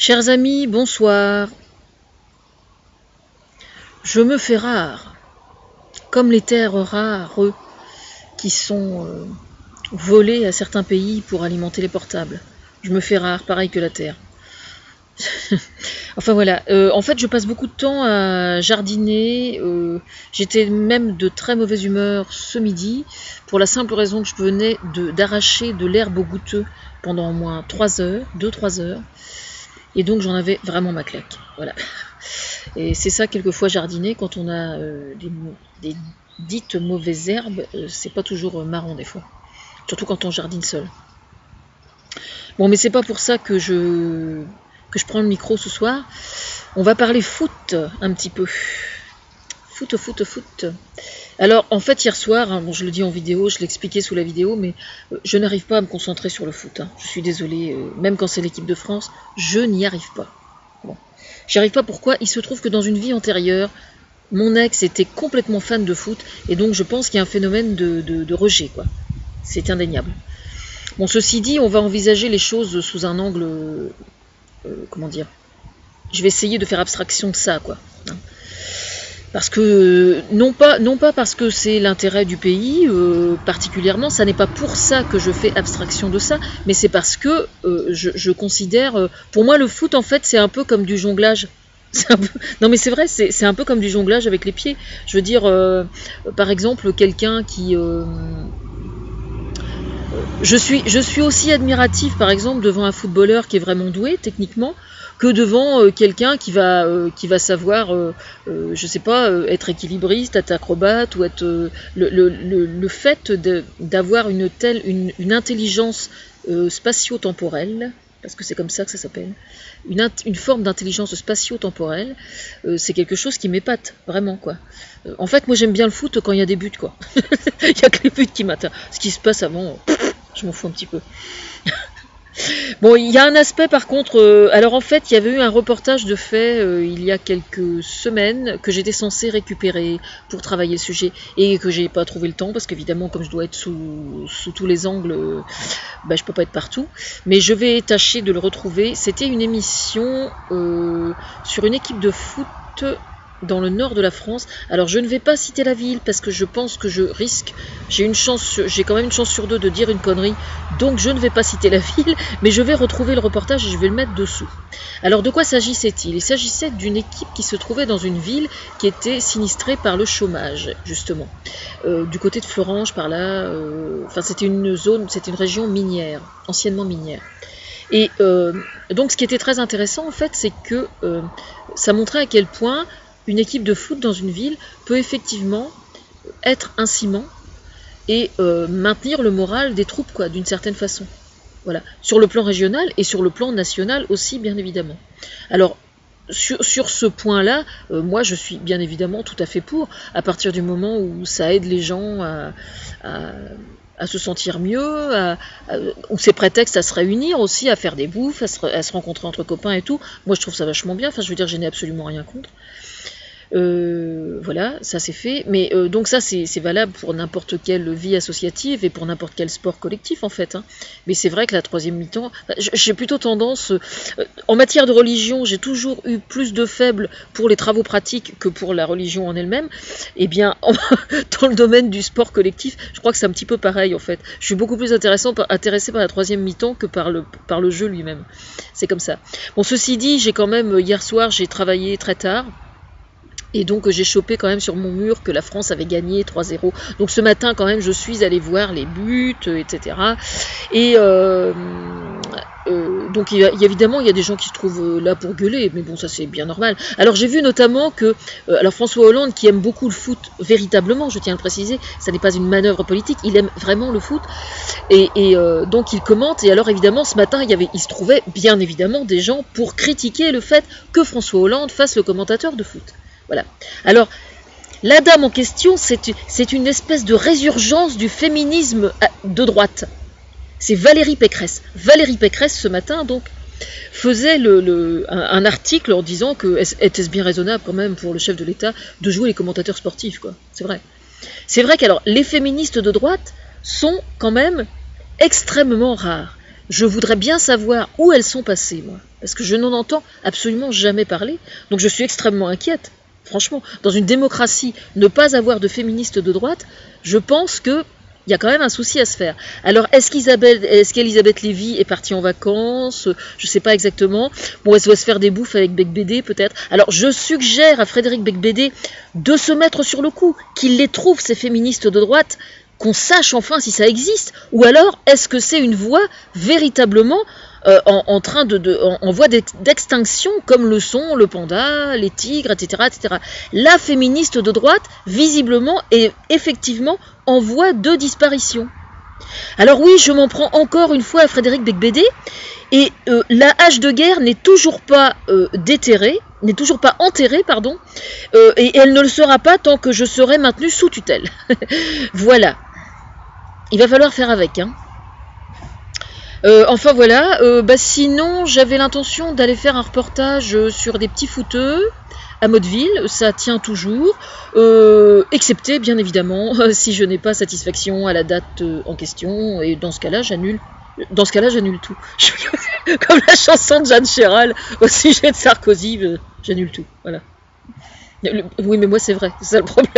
Chers amis, bonsoir. Je me fais rare, comme les terres rares qui sont volées à certains pays pour alimenter les portables. Je me fais rare, pareil que la terre. Enfin voilà, en fait je passe beaucoup de temps à jardiner, j'étais même de très mauvaise humeur ce midi, pour la simple raison que je venais d'arracher de l'herbe au goûteux pendant au moins 3 heures, 2-3 heures, et donc j'en avais vraiment ma claque, voilà. Et c'est ça quelquefois jardiner, quand on a des dites mauvaises herbes, c'est pas toujours marrant des fois, surtout quand on jardine seul. Bon, mais c'est pas pour ça que je prends le micro ce soir. On va parler foot un petit peu. Foot. Alors, en fait, hier soir, bon, je le dis en vidéo, je l'expliquais sous la vidéo, mais je n'arrive pas à me concentrer sur le foot. Je suis désolée, même quand c'est l'équipe de France, je n'y arrive pas. Bon. J'y arrive pas, pourquoi? Il se trouve que dans une vie antérieure, mon ex était complètement fan de foot, et donc je pense qu'il y a un phénomène de rejet, quoi. C'est indéniable. Bon, ceci dit, on va envisager les choses sous un angle... comment dire, je vais essayer de faire abstraction de ça, quoi. Parce que, non pas parce que c'est l'intérêt du pays, particulièrement, ça n'est pas pour ça que je fais abstraction de ça, mais c'est parce que je considère, pour moi le foot en fait c'est un peu comme du jonglage. Non mais c'est vrai, c'est un peu comme du jonglage avec les pieds. Je veux dire, par exemple, quelqu'un qui... Je suis aussi admiratif, par exemple, devant un footballeur qui est vraiment doué, techniquement, que devant quelqu'un qui va savoir, je sais pas, être équilibriste, être acrobate, ou être... le fait d'avoir une intelligence spatio-temporelle, parce que c'est comme ça que ça s'appelle, une forme d'intelligence spatio-temporelle, c'est quelque chose qui m'épate, vraiment, quoi. En fait, moi j'aime bien le foot quand il y a des buts, quoi. Il n'y a que les buts qui m'atteignent. Ce qui se passe avant, je m'en fous un petit peu. Bon, il y a un aspect par contre, alors en fait il y avait eu un reportage de fait il y a quelques semaines que j'étais censée récupérer pour travailler le sujet et que j'ai pas trouvé le temps parce qu'évidemment comme je dois être sous tous les angles, je peux pas être partout, mais je vais tâcher de le retrouver. C'était une émission sur une équipe de foot dans le nord de la France. Alors je ne vais pas citer la ville parce que je pense que je risque, j'ai quand même une chance sur 2 de dire une connerie, donc je ne vais pas citer la ville, mais je vais retrouver le reportage et je vais le mettre dessous. Alors de quoi s'agissait-il? Il s'agissait d'une équipe qui se trouvait dans une ville qui était sinistrée par le chômage, justement. Du côté de Florange, par là, c'était une région minière, anciennement minière. Et donc ce qui était très intéressant en fait, c'est que ça montrait à quel point une équipe de foot dans une ville peut effectivement être un ciment et maintenir le moral des troupes, quoi, d'une certaine façon. Voilà, sur le plan régional et sur le plan national aussi, bien évidemment. Alors, sur ce point-là, moi je suis bien évidemment tout à fait pour, à partir du moment où ça aide les gens à se sentir mieux, où c'est prétexte à se réunir aussi, à faire des bouffes, à se rencontrer entre copains et tout. Moi je trouve ça vachement bien, enfin je veux dire, je n'ai absolument rien contre. Voilà, ça c'est fait, mais donc ça c'est valable pour n'importe quelle vie associative et pour n'importe quel sport collectif en fait, hein. Mais c'est vrai que la troisième mi-temps, j'ai plutôt tendance, en matière de religion, j'ai toujours eu plus de faible pour les travaux pratiques que pour la religion en elle-même. Et bien, dans le domaine du sport collectif, je crois que c'est un petit peu pareil en fait. Je suis beaucoup plus intéressée par la troisième mi-temps que par le jeu lui-même. C'est comme ça. Bon, ceci dit, j'ai quand même, hier soir, j'ai travaillé très tard. Et donc j'ai chopé quand même sur mon mur que la France avait gagné 3-0. Donc ce matin quand même je suis allée voir les buts, etc. Et donc évidemment il y a des gens qui se trouvent là pour gueuler, mais bon ça c'est bien normal. Alors j'ai vu notamment que alors François Hollande, qui aime beaucoup le foot véritablement, je tiens à le préciser, ça n'est pas une manœuvre politique, il aime vraiment le foot, et donc il commente. Et alors évidemment ce matin il se trouvait bien évidemment des gens pour critiquer le fait que François Hollande fasse le commentateur de foot. Voilà. Alors, la dame en question, c'est une espèce de résurgence du féminisme de droite. C'est Valérie Pécresse. Valérie Pécresse, ce matin, donc, faisait un article en disant que était-ce bien raisonnable, quand même, pour le chef de l'État de jouer les commentateurs sportifs, quoi. C'est vrai. C'est vrai qu'alors, les féministes de droite sont quand même extrêmement rares. je voudrais bien savoir où elles sont passées, moi, parce que je n'en entends absolument jamais parler, donc je suis extrêmement inquiète. Franchement, dans une démocratie, ne pas avoir de féministes de droite, je pense que il y a quand même un souci à se faire. Alors, est-ce qu'Elisabeth Lévy est partie en vacances? Je ne sais pas exactement. Bon, elle doit se faire des bouffes avec Becbédé, peut-être. Alors, je suggère à Frédéric Becbédé de se mettre sur le coup, qu'il les trouve, ces féministes de droite, qu'on sache enfin si ça existe. Ou alors, est-ce que c'est une voie véritablement en voie d'extinction, comme le sont le panda, les tigres, etc., etc. La féministe de droite, visiblement, est effectivement en voie de disparition. Alors oui, je m'en prends encore une fois à Frédéric Becbédé, et la hache de guerre n'est toujours pas déterrée, n'est toujours pas enterrée, pardon, et elle ne le sera pas tant que je serai maintenue sous tutelle. Voilà. Il va falloir faire avec, hein. Enfin voilà, sinon j'avais l'intention d'aller faire un reportage sur des petits footeux à Motteville, ça tient toujours, excepté bien évidemment si je n'ai pas satisfaction à la date en question, et dans ce cas-là j'annule. Dans ce cas-là, j'annule tout. Comme la chanson de Jeanne Chéral au sujet de Sarkozy, j'annule tout. Voilà. Oui, mais moi c'est vrai, c'est ça le problème.